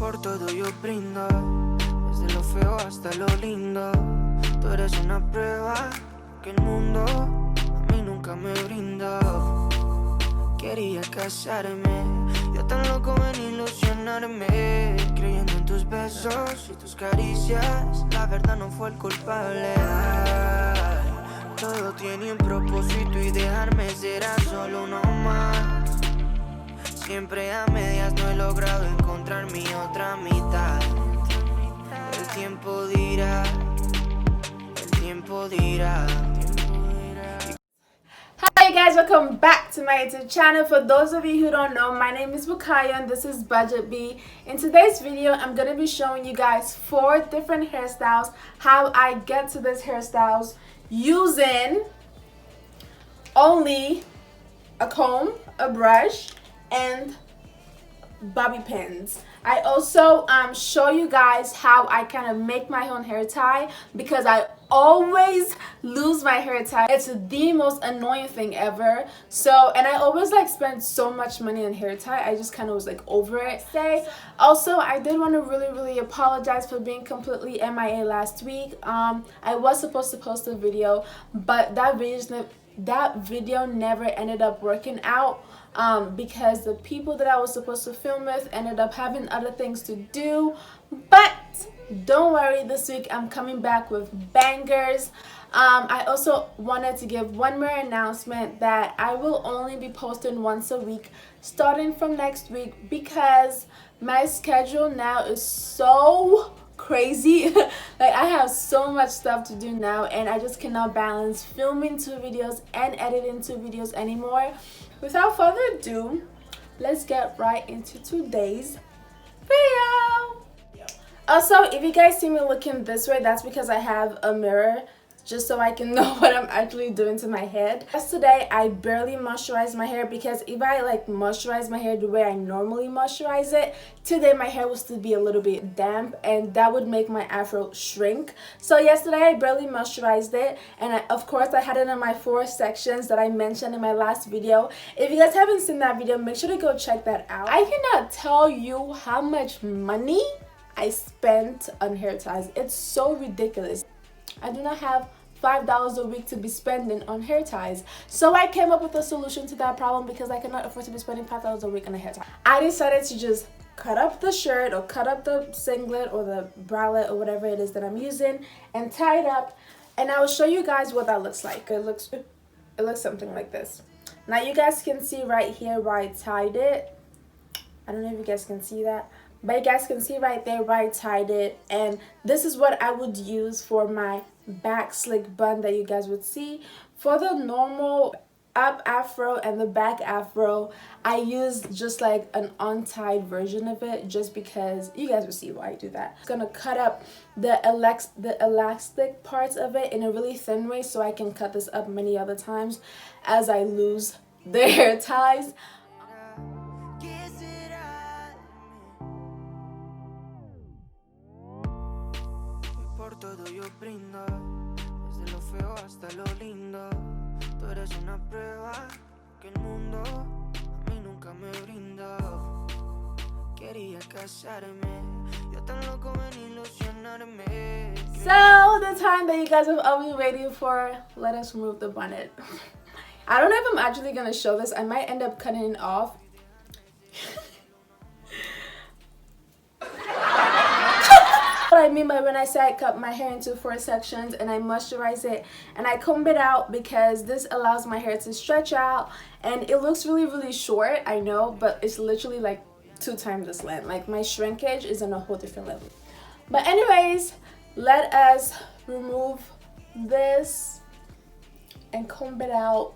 Por todo yo brindo, desde lo feo hasta lo lindo. Tú eres una prueba que el mundo a mí nunca me brindó. Quería casarme, yo tan loco en ilusionarme, creyendo en tus besos y tus caricias. La verdad no fue el culpable. Ay, todo tiene un propósito y dejarme será solo uno más. Siempre a medias no he logrado encontrar mi otra mitad. El tiempo dirá, el tiempo dirá. Hi guys, welcome back to my YouTube channel. For those of you who don't know, my name is Bukaya and this is Budget B. In today's video, I'm going to be showing you guys 4 different hairstyles, how I get to these hairstyles using only a comb, a brush, and bobby pins. I also show you guys how I kind of make my own hair tie because I always lose my hair tie. It's the most annoying thing ever. So, and I always like spend so much money on hair tie. I just kind of was like over it. Also, I did want to really apologize for being completely MIA last week. I was supposed to post a video, but that video never ended up working out. Because the people that I was supposed to film with ended up having other things to do. But don't worry, this week I'm coming back with bangers. I also wanted to give one more announcement that I will only be posting once a week starting from next week because my schedule now is so crazy. Like I have so much stuff to do now and I just cannot balance filming 2 videos and editing 2 videos anymore. Without further ado, let's get right into today's video. Also, if you guys see me looking this way, that's because I have a mirror just so I can know what I'm actually doing to my head. Yesterday, I barely moisturized my hair because if I like moisturize my hair the way I normally moisturize it, today my hair would still be a little bit damp and that would make my afro shrink. So yesterday, I barely moisturized it and of course, I had it in my 4 sections that I mentioned in my last video. If you guys haven't seen that video, make sure to go check that out. I cannot tell you how much money I spent on hair ties. It's so ridiculous. I do not have $5 a week to be spending on hair ties. So I came up with a solution to that problem because I cannot afford to be spending $5 a week on a hair tie. I decided to just cut up the shirt or cut up the singlet or the bralette or whatever it is that I'm using and tie it up, and I will show you guys what that looks like. It looks something like this. Now you guys can see right here where I tied it. I don't know if you guys can see that, but you guys can see right there where I tied it, and this is what I would use for my back slick bun that you guys would see. For the normal up afro and the back afro, I use just like an untied version of it just because you guys will see why I do that. I'm gonna cut up the elastic parts of it in a really thin way so I can cut this up many other times as I lose the hair ties. Todo yo brindo, desde lo feo hasta lo lindo. Tú eres una prueba que el mundo a mí nunca me brindó. Quería casarme, yo tan loco en ilusionarme. So the time that you guys have all been waiting for, let us remove the bonnet. I don't know if I'm actually gonna show this. I might end up cutting it off. What I mean by when I say I cut my hair into 4 sections and I moisturize it and I comb it out because this allows my hair to stretch out, and it looks really short, I know, but it's literally like 2 times this length. Like my shrinkage is on a whole different level. But anyways, let us remove this and comb it out.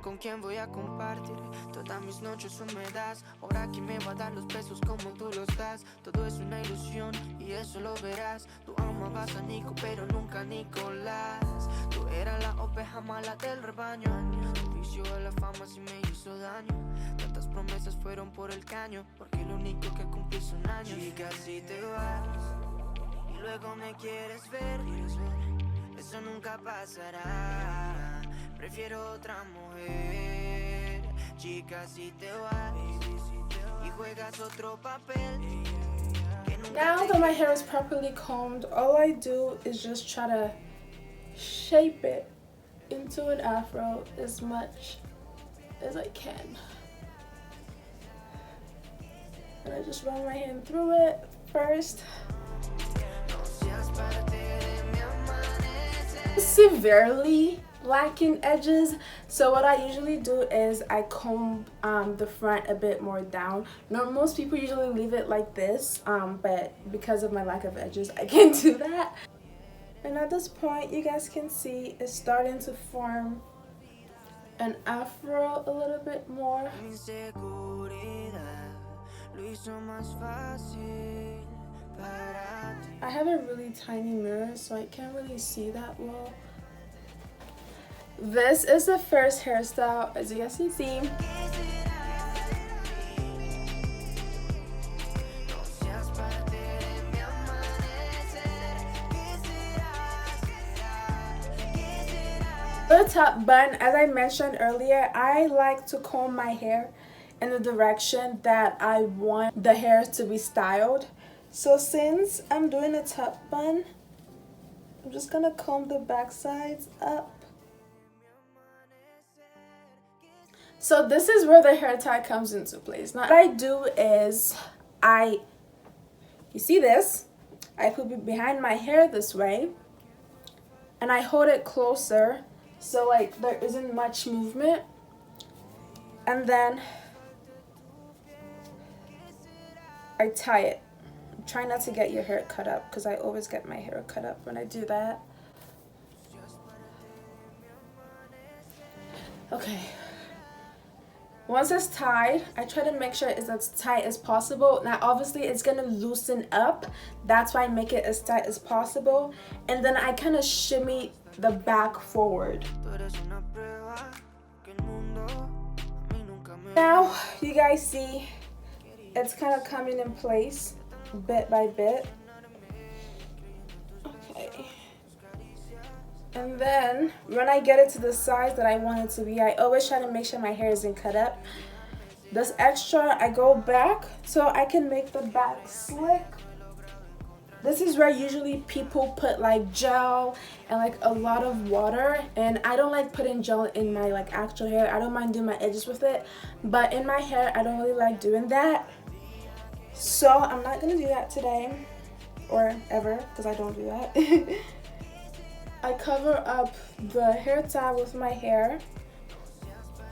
¿Con quién voy a compartir todas mis noches húmedas? Ahora quién me va a dar los besos como tú los das. Todo es una ilusión y eso lo verás. Tú amabas a Nico pero nunca a Nicolás. Tú eras la oveja mala del rebaño. Tu vicio a la fama sí me hizo daño. Tantas promesas fueron por el caño, porque lo único que cumplí son años. Chica, si te vas y luego me quieres ver, eso nunca pasará. Prefiero otra mujer, chica, si te vas y juegas otro papel. Now that my hair is properly combed, all I do is just try to shape it into an afro as much as I can. And I just run my hand through it first. Severely lacking edges, so what I usually do is I comb the front a bit more down. Now most people usually leave it like this, but because of my lack of edges I can't do that. And at this point you guys can see it's starting to form an afro a little bit more. I have a really tiny mirror, so I can't really see that well. This is the first hairstyle, as you guys can see. For the top bun, as I mentioned earlier, I like to comb my hair in the direction that I want the hair to be styled. So since I'm doing a top bun, I'm just gonna comb the back sides up. So this is where the hair tie comes into place. Now what I do is you see this, I put it behind my hair this way and I hold it closer so like there isn't much movement, and then I tie it. Try not to get your hair cut up because I always get my hair cut up when I do that. Okay. Once it's tied, I try to make sure it's as tight as possible. Now obviously it's gonna loosen up. That's why I make it as tight as possible. And then I kind of shimmy the back forward. Now you guys see it's kind of coming in place bit by bit. Okay. And then when I get it to the size that I want it to be, I always try to make sure my hair isn't cut up. This extra, I go back so I can make the back slick. This is where usually people put like gel and like a lot of water, and I don't like putting gel in my like actual hair. I don't mind doing my edges with it, but in my hair I don't really like doing that. So I'm not gonna do that today or ever because I don't do that. I cover up the hair tie with my hair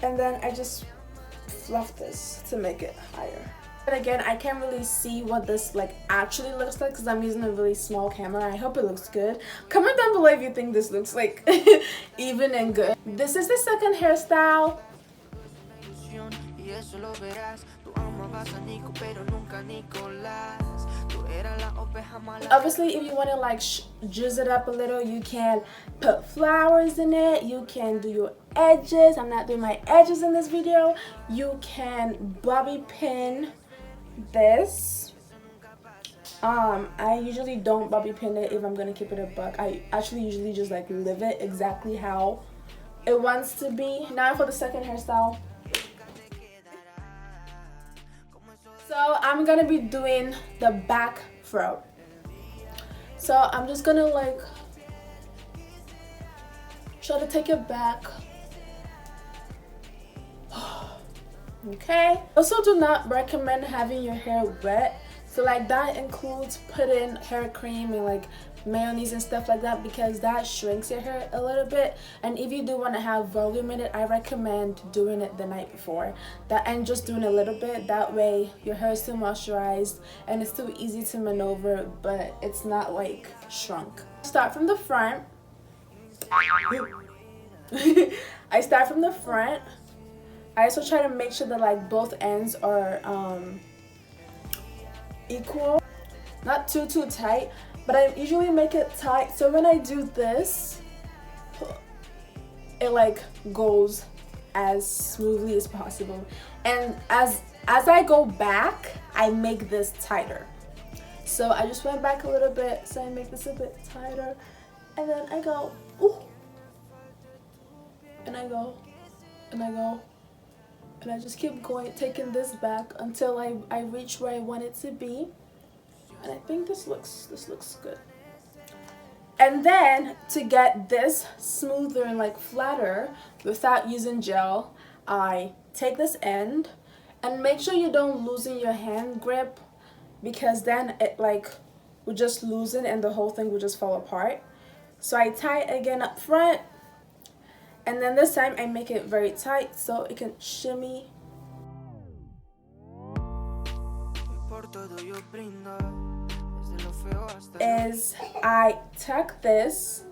and then I just fluff this to make it higher. But again, I can't really see what this like actually looks like because I'm using a really small camera. I hope it looks good. Comment down below if you think this looks like even and good. This is the second hairstyle. Obviously, if you want to like juice it up a little, you can put flowers in it. You can do your edges. I'm not doing my edges in this video. You can bobby pin this. I usually don't bobby pin it if I'm gonna keep it a buck. I actually usually just like leave it exactly how it wants to be. Now for the second hairstyle. So I'm gonna be doing the back fro. So I'm just gonna like try to take it back. Okay. Also do not recommend having your hair wet. So like that includes putting hair cream and like mayonnaise and stuff like that, because that shrinks your hair a little bit. And if you do want to have volume in it, I recommend doing it the night before that, and just doing a little bit. That way your hair is still moisturized and it's still easy to maneuver, but it's not like shrunk. Start from the front. I start from the front. I also try to make sure that like both ends are equal, not too tight, but I usually make it tight, so when I do this, it like goes as smoothly as possible. And as I go back, I make this tighter. So I just went back a little bit, so I make this a bit tighter, and then I go, ooh, and I go, and I go, and I just keep going, taking this back until I reach where I want it to be. And I think this looks good. And then to get this smoother and like flatter without using gel, I take this end and make sure you don't loosen your hand grip, because then it like will just loosen and the whole thing will just fall apart. So I tie it again up front, and then this time I make it very tight so it can shimmy. Is I tuck this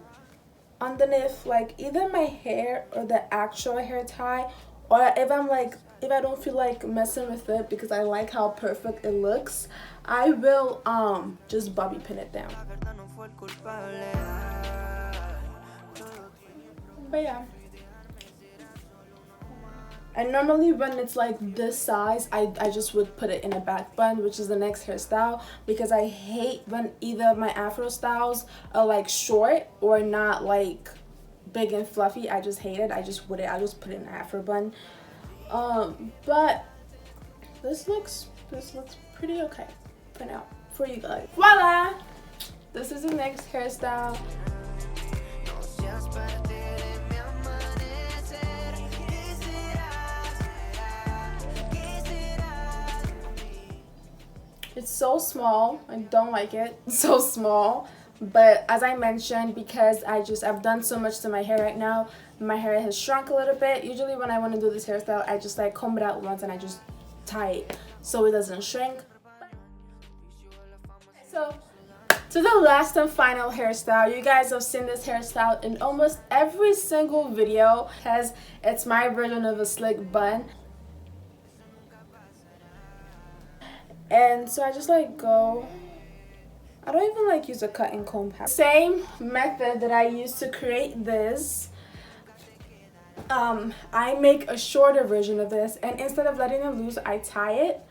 underneath like either my hair or the actual hair tie, or if I don't feel like messing with it because I like how perfect it looks, I will just bobby pin it down. But yeah, and normally when it's like this size, I just would put it in a back bun, which is the next hairstyle, because I hate when either my afro styles are like short or not like big and fluffy. I just hate it. I just put it in an afro bun. But this looks pretty okay for now for you guys. Voila! This is the next hairstyle. It's so small. I don't like it. It's so small. But as I mentioned, because I've done so much to my hair right now, my hair has shrunk a little bit. Usually when I want to do this hairstyle, I just like comb it out once and I just tie it so it doesn't shrink. So to the last and final hairstyle. You guys have seen this hairstyle in almost every single video, because it's my version of a slick bun. And so I just like go, I don't even like use a cut and comb pattern. Same method that I used to create this, I make a shorter version of this, and instead of letting it loose, I tie it.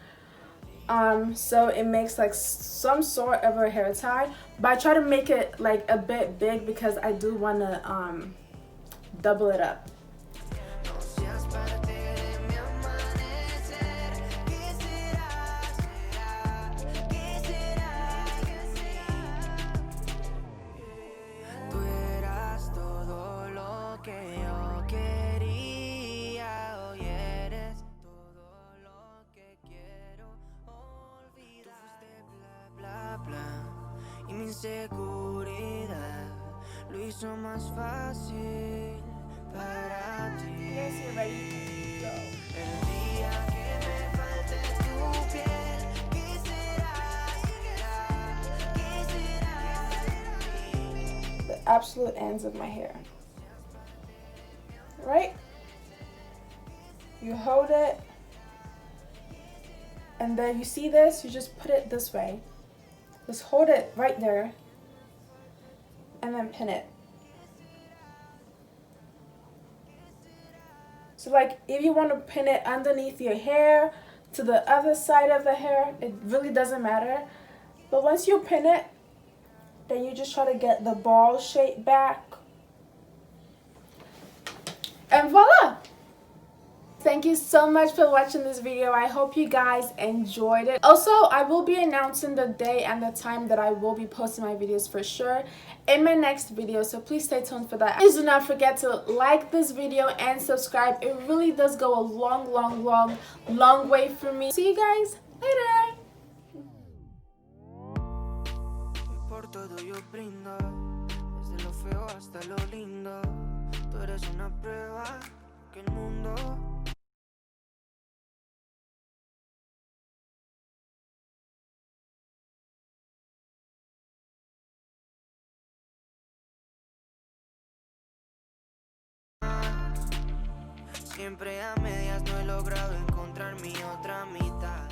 So it makes like some sort of a hair tie, but I try to make it like a bit big because I do want to double it up. Inseguridad lo hizo más fácil para ti. Yes, you're ready. Go. El día que me falte tu piel, ¿qué será? The absolute ends of my hair. Right? You hold it, and then you see this, you just put it this way. Just hold it right there and then pin it. So like if you want to pin it underneath your hair, to the other side of the hair, it really doesn't matter. But once you pin it, then you just try to get the ball shape back. And voila! Thank you so much for watching this video. I hope you guys enjoyed it. Also, I will be announcing the day and the time that I will be posting my videos for sure in my next video, so please stay tuned for that. Please do not forget to like this video and subscribe. It really does go a long way for me. See you guys later. Por todo yo brindo, desde lo feo hasta lo lindo. Tú eres una prueba que el mundo siempre a medias, no he logrado encontrar mi otra mitad.